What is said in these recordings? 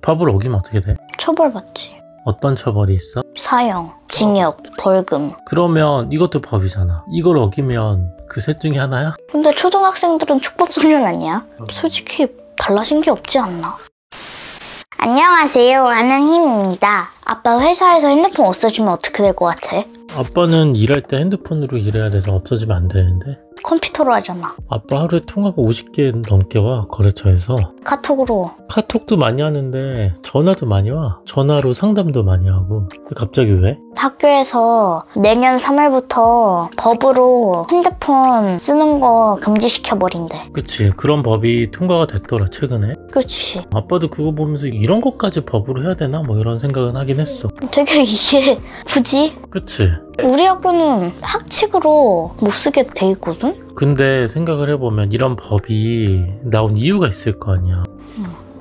법을 어기면 어떻게 돼? 처벌받지. 어떤 처벌이 있어? 사형, 징역, 벌금. 그러면 이것도 법이잖아. 이걸 어기면 그 셋 중에 하나야? 근데 초등학생들은 촉법소년 아니야? 솔직히 달라진 게 없지 않나? 안녕하세요, 아는힘입니다. 아빠 회사에서 핸드폰 없어지면 어떻게 될 것 같아? 아빠는 일할 때 핸드폰으로 일해야 돼서 없어지면 안 되는데. 컴퓨터로 하잖아. 아빠 하루에 통화가 50개 넘게 와, 거래처에서. 카톡으로. 카톡도 많이 하는데 전화도 많이 와. 전화로 상담도 많이 하고. 갑자기 왜? 학교에서 내년 3월부터 법으로 핸드폰 쓰는 거 금지시켜버린대. 그치, 그런 법이 통과가 됐더라, 최근에. 그치. 아빠도 그거 보면서 이런 것까지 법으로 해야 되나? 뭐 이런 생각은 하긴 했어. 되게 이게 굳이? 그치. 우리 학교는 학칙으로 못 쓰게 돼 있거든? 근데 생각을 해보면 이런 법이 나온 이유가 있을 거 아니야.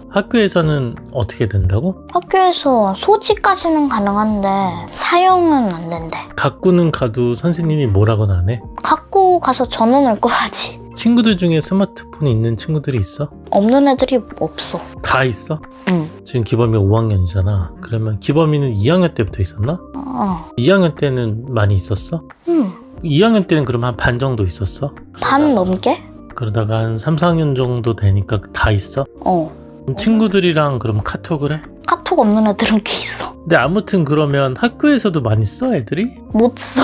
학교에서는 어떻게 된다고? 학교에서 소지까지는 가능한데 사용은 안 된대. 갖고는 가도 선생님이 뭐라고는 안 해? 갖고 가서 전원을 꺼야지. 친구들 중에 스마트폰이 있는 친구들이 있어? 없는 애들이 없어. 다 있어? 응. 지금 기범이가 5학년이잖아. 그러면 기범이는 2학년 때부터 있었나? 2학년 때는 많이 있었어? 응. 2학년 때는 그럼 한 반 정도 있었어? 반 넘게? 그러다가 한 3, 4학년 정도 되니까 다 있어? 그럼 친구들이랑 그럼 카톡을 해? 카톡 없는 애들은 꽤 있어. 근데 아무튼 그러면 학교에서도 많이 써, 애들이? 못 써.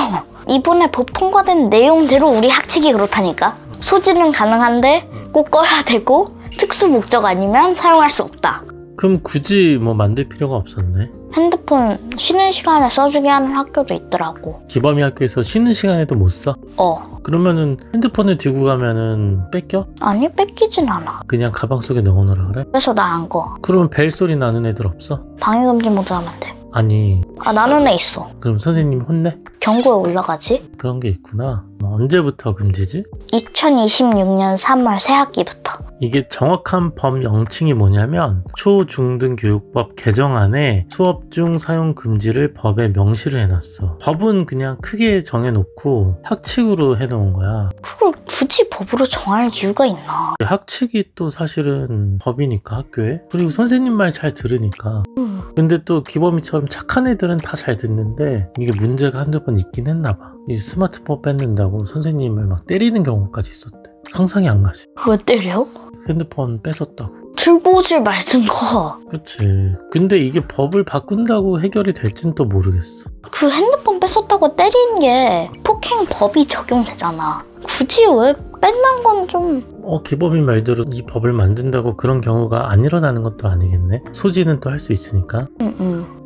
이번에 법 통과된 내용대로 우리 학칙이 그렇다니까. 소지는 가능한데 꼭 꺼야 되고 특수 목적 아니면 사용할 수 없다. 그럼 굳이 뭐 만들 필요가 없었네. 핸드폰 쉬는 시간에 써주게 하는 학교도 있더라고. 기범이 학교에서 쉬는 시간에도 못 써? 그러면은 핸드폰을 들고 가면은 뺏겨? 아니, 뺏기진 않아. 그냥 가방 속에 넣어놓으라 그래? 그래서 나 안 꺼. 그러면 벨소리 나는 애들 없어? 방해금지 모드 하면 돼. 아니, 나는 애 있어. 그럼 선생님이 혼내? 경고에 올라가지. 그런 게 있구나. 언제부터 금지지? 2026년 3월 새학기부터. 이게 정확한 법 명칭이 뭐냐면 초중등교육법 개정안에 수업 중 사용 금지를 법에 명시를 해놨어. 법은 그냥 크게 정해놓고 학칙으로 해놓은 거야. 그걸 굳이 법으로 정할 이유가 있나? 학칙이 또 사실은 법이니까 학교에. 그리고 선생님 말 잘 들으니까. 근데 또 기범이처럼 착한 애들은 다 잘 듣는데 이게 문제가 한두 번 있긴 했나 봐. 이 스마트폰 뺏는다고 선생님을 막 때리는 경우까지 있었대. 상상이 안 가지. 왜 때려? 핸드폰 뺏었다고. 들고 오질 말든가. 그치. 근데 이게 법을 바꾼다고 해결이 될지는 또 모르겠어. 그 핸드폰 뺏었다고 때린 게 폭행법이 적용되잖아. 굳이 왜 뺏는 건 좀... 기범이 말대로 이 법을 만든다고 그런 경우가 안 일어나는 것도 아니겠네? 소지는 또 할 수 있으니까.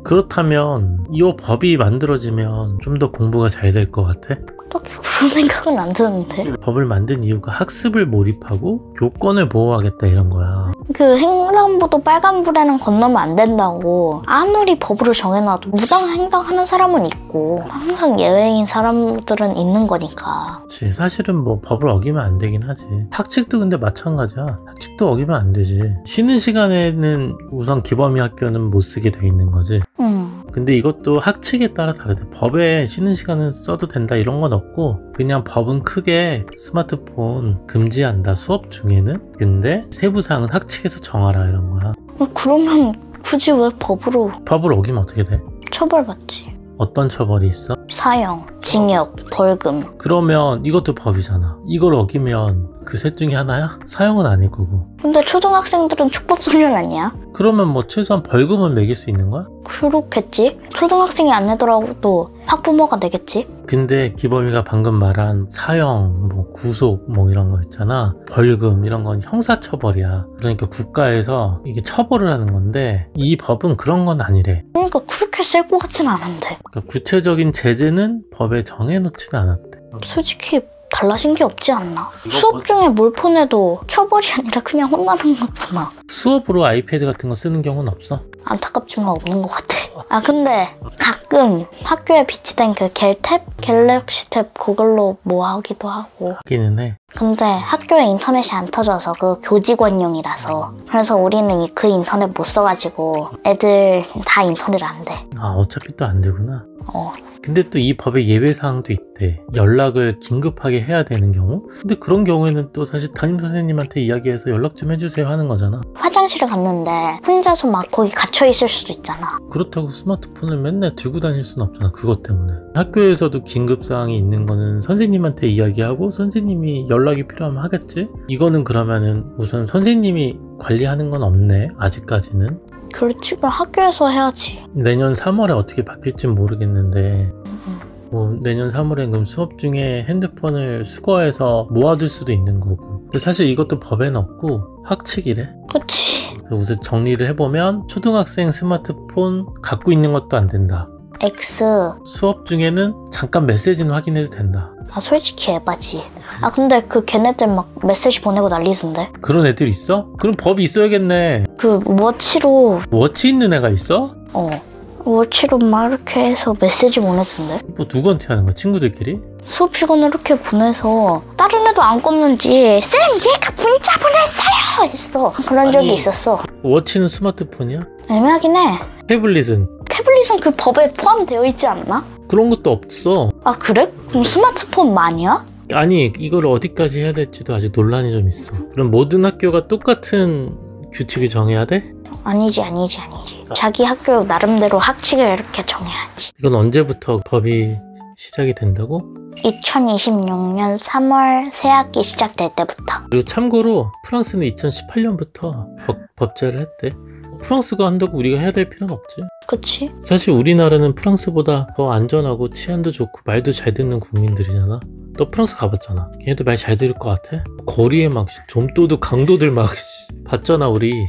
그렇다면 이 법이 만들어지면 좀 더 공부가 잘 될 것 같아? 딱히 그런 생각은 안 드는데. 법을 만든 이유가 학습을 몰입하고 교권을 보호하겠다 이런 거야. 그 횡단보도 빨간불에는 건너면 안 된다고 아무리 법으로 정해놔도 무단횡단하는 사람은 있고 항상 예외인 사람들은 있는 거니까. 그치. 사실은 뭐 법을 어기면 안 되긴 하지. 학칙도 근데 마찬가지야. 학칙도 어기면 안 되지. 쉬는 시간에는 우선 기범이 학교는 못 쓰게 돼 있는 거지. 근데 이것도 학칙에 따라 다르대. 법에 쉬는 시간은 써도 된다 이런 건 없고 그냥 법은 크게 스마트폰 금지한다 수업 중에는. 근데 세부사항은 학칙에서 정하라 이런 거야. 그러면 굳이 왜 법으로? 법을 어기면 어떻게 돼? 처벌받지. 어떤 처벌이 있어? 사형, 징역, 벌금. 그러면 이것도 법이잖아. 이걸 어기면 그 셋 중에 하나야? 사형은 아닐 거고. 근데 초등학생들은 촉법소년 아니야? 그러면 뭐 최소한 벌금은 매길 수 있는 거야? 그렇겠지. 초등학생이 안 내더라도 학부모가 내겠지. 근데 기범이가 방금 말한 사형, 뭐 구속 뭐 이런 거 있잖아. 벌금 이런 건 형사처벌이야. 그러니까 국가에서 이게 처벌을 하는 건데 이 법은 그런 건 아니래. 그러니까 그렇게 셀 것 같진 않은데. 그러니까 구체적인 제재는 법에 정해놓지는 않았대. 솔직히 달라진 게 없지 않나? 수업 중에 몰폰해도 처벌이 아니라 그냥 혼나는 거잖아. 수업으로 아이패드 같은 거 쓰는 경우는 없어? 안타깝지만 없는 것 같아. 근데 가끔 학교에 비치된 그 갤럭시 탭 그걸로 뭐 하기도 하고. 하기는 해. 근데 학교에 인터넷이 안 터져서 그 교직원용이라서. 그래서 우리는 그 인터넷 못 써가지고 애들 다 인터넷 안 돼. 어차피 또 안 되구나. 근데 또 이 법에 예외사항도 있대. 연락을 긴급하게 해야 되는 경우? 근데 그런 경우에는 또 사실 담임선생님한테 이야기해서 연락 좀 해주세요 하는 거잖아. 화장실에 갔는데 혼자서 막 거기 갇혀있을 수도 있잖아. 그렇다고 스마트폰을 맨날 들고 다닐 수는 없잖아. 그것 때문에. 학교에서도 긴급사항이 있는 거는 선생님한테 이야기하고 선생님이 연락이 필요하면 하겠지? 이거는 그러면은 우선 선생님이 관리하는 건 없네. 아직까지는. 그렇지. 그럼 학교에서 해야지. 내년 3월에 어떻게 바뀔진 모르겠는데 뭐 내년 3월에 그럼 수업 중에 핸드폰을 수거해서 모아둘 수도 있는 거고. 근데 사실 이것도 법에는 없고 학칙이래. 그치. 우선 정리를 해보면 초등학생 스마트폰 갖고 있는 것도 안 된다. X. 수업 중에는 잠깐 메시지는 확인해도 된다. 아 솔직히 에바지. 아 근데 그 걔네들 막 메시지 보내고 난리던데. 그런 애들 있어? 그럼 법이 있어야겠네. 그 워치로. 워치 있는 애가 있어? 워치로 막 이렇게 해서 메시지 보냈던데. 뭐 누구한테 하는 거야? 친구들끼리? 수업 시간에 이렇게 보내서 다른 애도 안 껐는지 쌤 얘가 문자 보냈어요 했어. 그런 적이 있었어. 워치는 스마트폰이야? 애매하긴 해. 태블릿은? 태블릿은 그 법에 포함되어 있지 않나? 그런 것도 없어. 아 그래? 그럼 스마트폰만이야? 아니 이걸 어디까지 해야 될지도 아직 논란이 좀 있어. 그럼 모든 학교가 똑같은 규칙을 정해야 돼? 아니지. 자기 학교 나름대로 학칙을 이렇게 정해야지. 이건 언제부터 법이 시작이 된다고? 2026년 3월 새학기 시작될 때부터. 그리고 참고로 프랑스는 2018년부터 법제를 했대. 프랑스가 한다고 우리가 해야 될 필요는 없지. 그치? 사실 우리나라는 프랑스보다 더 안전하고 치안도 좋고 말도 잘 듣는 국민들이잖아. 너 프랑스 가봤잖아. 걔네도 말 잘 들을 것 같아? 거리에 막 좀도둑 강도들 막 봤잖아 우리.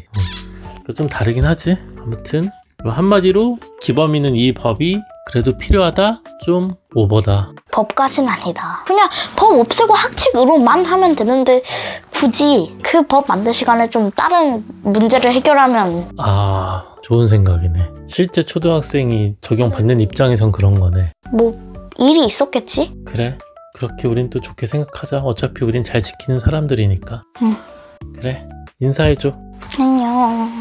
좀 다르긴 하지. 아무튼 한마디로 기범이는 이 법이 그래도 필요하다? 좀 오버다. 법까진 아니다. 그냥 법 없애고 학칙으로만 하면 되는데 굳이 그 법 만들 시간에 좀 다른 문제를 해결하면. 아 좋은 생각이네. 실제 초등학생이 적용받는 입장에선 그런 거네. 뭐 일이 있었겠지? 그래 그렇게 우린 또 좋게 생각하자. 어차피 우린 잘 지키는 사람들이니까. 응. 그래 인사해줘. 안녕.